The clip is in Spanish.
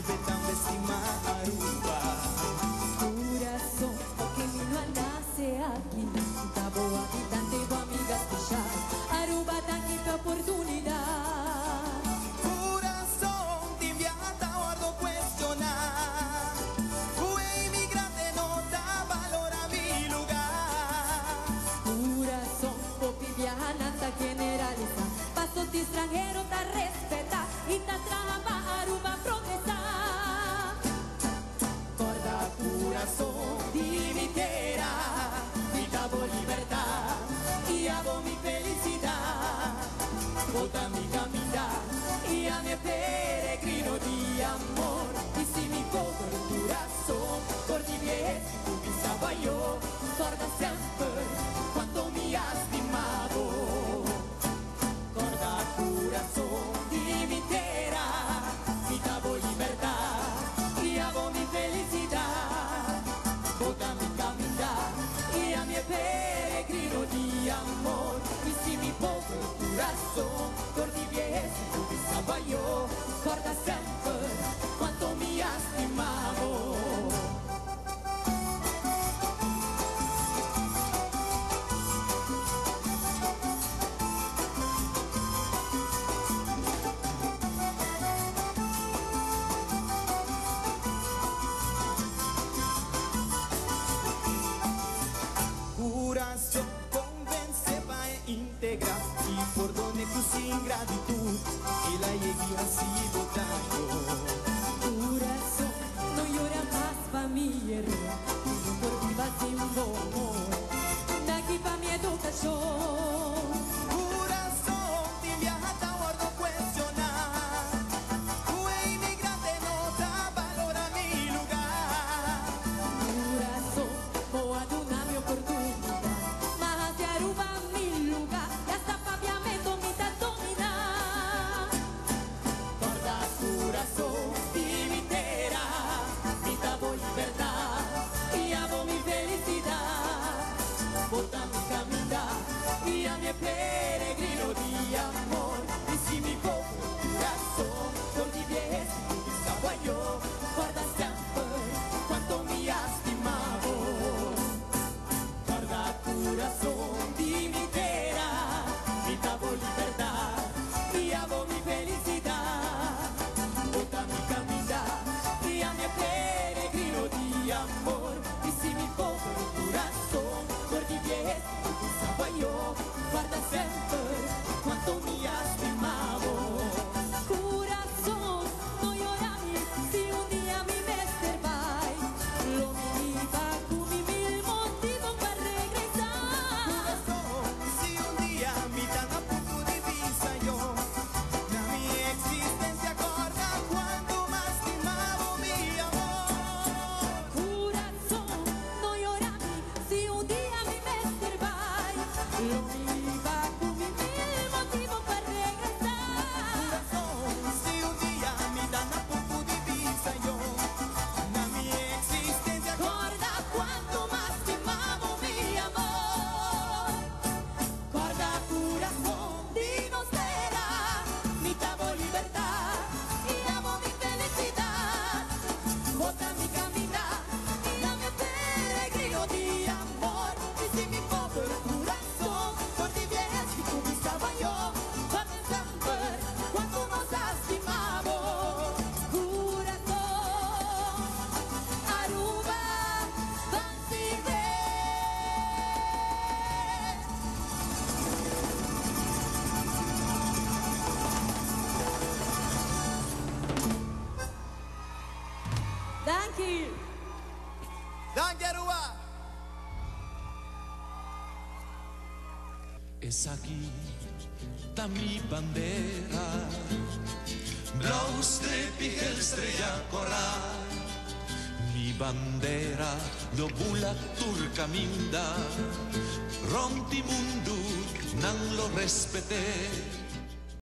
betang estima Aruba. Corazón, que vino a nacer aquí, tabo habitante o amiga especial, Aruba tanque de oportunidad. Corazón, te enviata guardo cuestionar. Fue inmigrante, no da valor a mi lugar. Corazón, popi viajananta generaliza, paso de extranjero ta respeta y ta traba Aruba progresar. Corda corazón, dimitera, mi dabo libertad y hago mi felicidad. Bota mi caminata y a mi peregrino de amor. Y si mi corazón, por ti bien, tu pisaba yo, corda siempre cuando me has estimado. Corda corazón, dimitera, mi dabo libertad y hago mi felicidad. Bota mi caminata y a mi peregrino de amor. Y si mi pobre corazón por ti bien, tu pisaba yo, corda siempre cuando me has estimado. Corazón convence para integrar y por donde tu sin gratitud y la llegué así votando. Corazón, no llora más pa' mi error, yo por viva sin amor, de aquí pa' mi educación. Corazón, te viaja a guardo cuestionar. Fue inmigrante, no da valor a mi lugar. Corazón, voy a dar mi oportunidad, más de Aruba mi lugar, y hasta paviamento mi dominar. Corda corazón, dimitera, mi dabo libertad y hago mi felicidad. Bota mi caminata y a mi peregrino de amor. Y si mi pobre corazón por ti bien, estaba yo, guarda siempre cuanto me has estimado. Guarda corazón, dimitera, mi dabo libertad y hago mi felicidad. Bota mi caminata y a mi peregrino de amor. Y si mi pobre corazón por ti bien, estaba yo, guarda siempre cuanto me has estimado. Corazón, no llora si un día mi mister vai, lo mira con mi mil motivos para regresar. Corazón, si un día me dan a poco de visa yo, de mi existencia corta cuando más estimado mi amor. Corazón, no llora si un día mi mister vai, lo mira con mi mil motivos para regresar. Corazón, si un día me dan a poco de visa yo, de mi existencia corta cuanto más estimado mi amor. Guarda corazón, dinos será mi dabo libertad y amo mi felicidad. Bota mi caminata y a mi peregrino de amor. Y si mi pobre corazón por ti bien, si tú estaba yo, guarda siempre cuando nos has estimado. Corazón, Aruba, Vancouver. Thank you. ¡Danke, Aruba! Es aquí, está mi bandera, blaustripig estrella coral. Mi bandera, do bulla turca minda, ronti mundu nan lo respete.